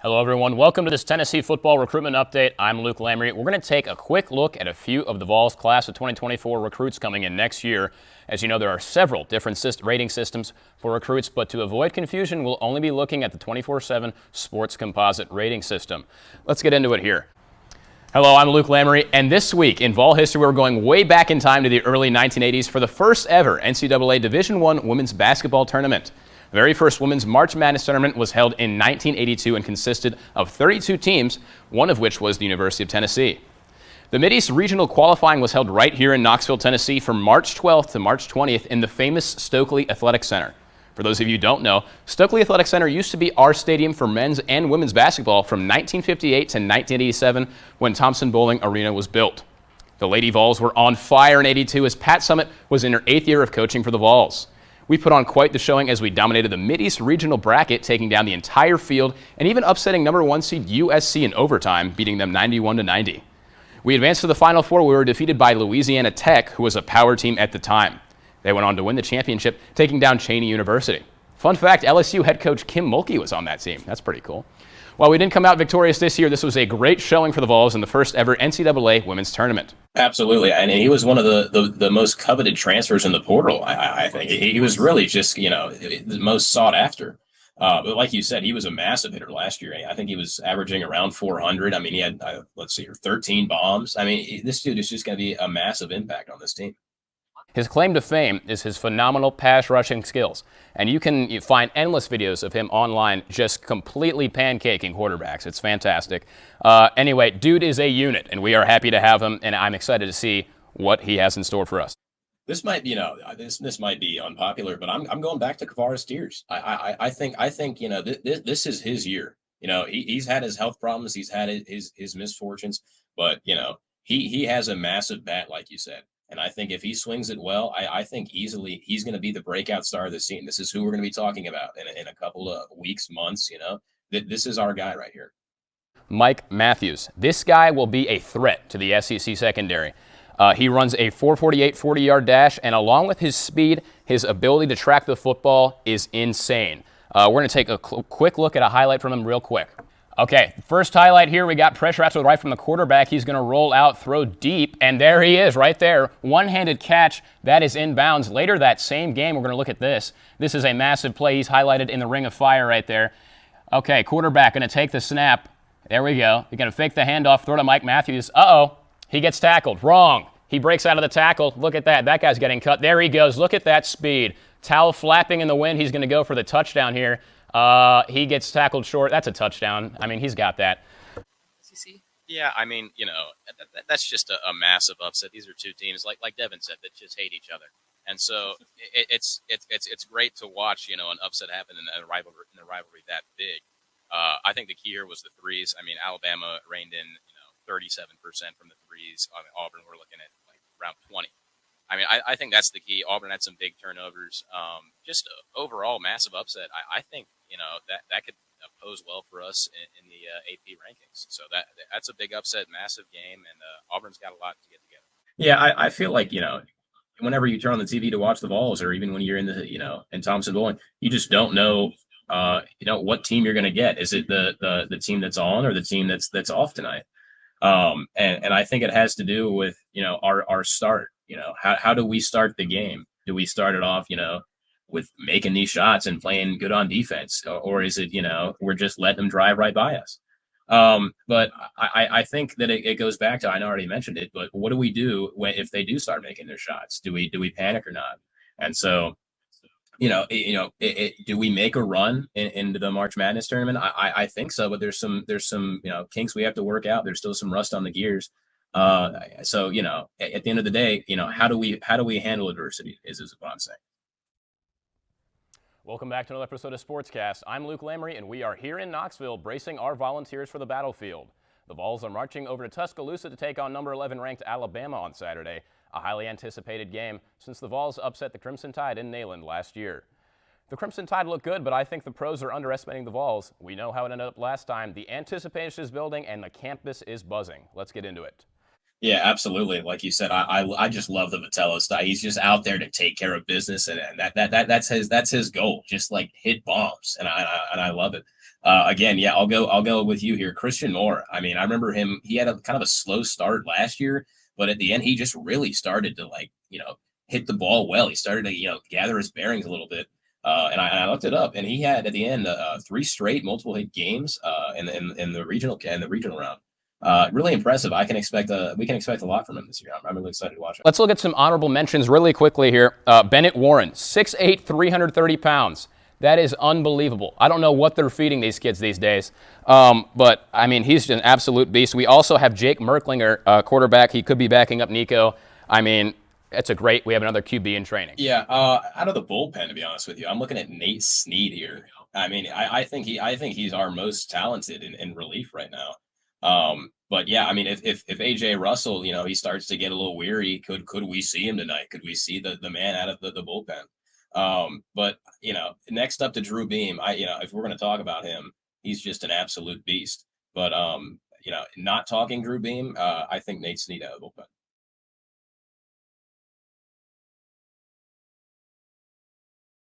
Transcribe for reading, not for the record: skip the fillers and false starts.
Hello, everyone. Welcome to this Tennessee football recruitment update. I'm Luke Lamoree. We're going to take a quick look at a few of the Vols class of 2024 recruits coming in next year. As you know, there are several different rating systems for recruits, but to avoid confusion, we'll only be looking at the 24/7 Sports Composite rating system. Let's get into it here. Hello, I'm Luke Lamoree, and this week in Vol history, we're going way back in time to the early 1980s for the first ever NCAA Division I women's basketball tournament. The very first women's March Madness tournament was held in 1982 and consisted of 32 teams, one of which was the University of Tennessee. The Mideast Regional Qualifying was held right here in Knoxville, Tennessee from March 12th to March 20th in the famous Stokely Athletic Center. For those of you who don't know, Stokely Athletic Center used to be our stadium for men's and women's basketball from 1958 to 1987 when Thompson Bowling Arena was built. The Lady Vols were on fire in 82 as Pat Summitt was in her 8th year of coaching for the Vols. We put on quite the showing as we dominated the Mideast Regional Bracket, taking down the entire field and even upsetting number 1 seed USC in overtime, beating them 91-90. We advanced to the Final Four. We were defeated by Louisiana Tech, who was a power team at the time. They went on to win the championship, taking down Cheyney University. Fun fact, LSU head coach Kim Mulkey was on that team. That's pretty cool. While we didn't come out victorious this year, this was a great showing for the Vols in the first ever NCAA women's tournament. Absolutely, and he was one of the most coveted transfers in the portal. I think he was really just the most sought after. But like you said, he was a massive hitter last year. I think he was averaging around 400. I mean, he had 13 bombs. I mean, this dude is just going to be a massive impact on this team. His claim to fame is his phenomenal pass rushing skills, and you can find endless videos of him online just completely pancaking quarterbacks. It's fantastic. Anyway, dude is a unit, and we are happy to have him, and I'm excited to see what he has in store for us. This might, this might be unpopular, but I'm going back to Kavaris Steers. I think this is his year. He's had his health problems, he's had his misfortunes, but he has a massive bat, like you said. And I think if he swings it well, I think easily he's going to be the breakout star of the team. This is who we're going to be talking about in a couple of weeks, months. This is our guy right here. Mike Matthews. This guy will be a threat to the SEC secondary. He runs a 4.48 40-yard dash, and along with his speed, his ability to track the football is insane. We're going to take a quick look at a highlight from him real quick. Okay, first highlight here, we got pressure out to the right from the quarterback. He's going to roll out, throw deep, and there he is right there. One-handed catch, that is inbounds. Later that same game, we're going to look at this. This is a massive play. He's highlighted in the ring of fire right there. Okay, quarterback going to take the snap. There we go. He's going to fake the handoff, throw to Mike Matthews. Uh-oh, he gets tackled. Wrong. He breaks out of the tackle. Look at that. That guy's getting cut. There he goes. Look at that speed. Towel flapping in the wind. He's going to go for the touchdown here. He gets tackled short. That's a touchdown. I mean, he's got that. Yeah, I mean, that's just a massive upset. These are two teams, like Devin said, that just hate each other, and so it's great to watch, an upset happen in a rivalry that big. I think the key here was the threes. I mean, Alabama reined in 37% from the threes. Auburn, we're looking at like around 20. I mean, I think that's the key. Auburn had some big turnovers. Just a overall massive upset. I think that could pose well for us in the AP rankings. So that's a big upset, massive game, and Auburn's got a lot to get together. Yeah, I feel like whenever you turn on the TV to watch the Vols, or even when you're in the in Thompson Bowling, you just don't know what team you're going to get. Is it the team that's on or the team that's off tonight? And I think it has to do with our start. How do we start the game? Do we start it off with making these shots and playing good on defense, or is it we're just letting them drive right by us? But I think that it goes back to, I already mentioned it, but what do we do if they do start making their shots? Do we panic or not? And so do we make a run into the March Madness tournament? I think so, but there's some kinks we have to work out. There's still some rust on the gears. So at the end of the day, how do we handle adversity is what I'm saying. Welcome back to another episode of Sportscast. I'm Luke Lamoree, and we are here in Knoxville bracing our volunteers for the battlefield. The Vols are marching over to Tuscaloosa to take on number 11 ranked Alabama on Saturday, a highly anticipated game since the Vols upset the Crimson Tide in Neyland last year. The Crimson Tide look good, but I think the pros are underestimating the Vols. We know how it ended up last time. The anticipation is building, and the campus is buzzing. Let's get into it. Yeah, absolutely. Like you said, I just love the Vitello style. He's just out there to take care of business, and that's his goal. Just like hit bombs, and I love it. Again, yeah, I'll go with you here. Christian Moore. I mean, I remember him. He had a kind of a slow start last year, but at the end, he just really started to hit the ball well. He started to gather his bearings a little bit. And I looked it up, and he had at the end 3 straight multiple hit games in the regional round. Really impressive. We can expect a lot from him this year. I'm really excited to watch him. Let's look at some honorable mentions really quickly here. Bennett Warren, 6'8", 330 pounds. That is unbelievable. I don't know what they're feeding these kids these days. But, I mean, he's an absolute beast. We also have Jake Merklinger, quarterback. He could be backing up Nico. I mean, we have another QB in training. Yeah, out of the bullpen, to be honest with you, I'm looking at Nate Snead here. I mean, I think he's our most talented in relief right now. But yeah, I mean, if AJ Russell, he starts to get a little weary, could we see him tonight? Could we see the man out of the bullpen? But next up to Drew Beam, if we're going to talk about him, he's just an absolute beast. But not talking Drew Beam, I think Nate Snead out of the bullpen.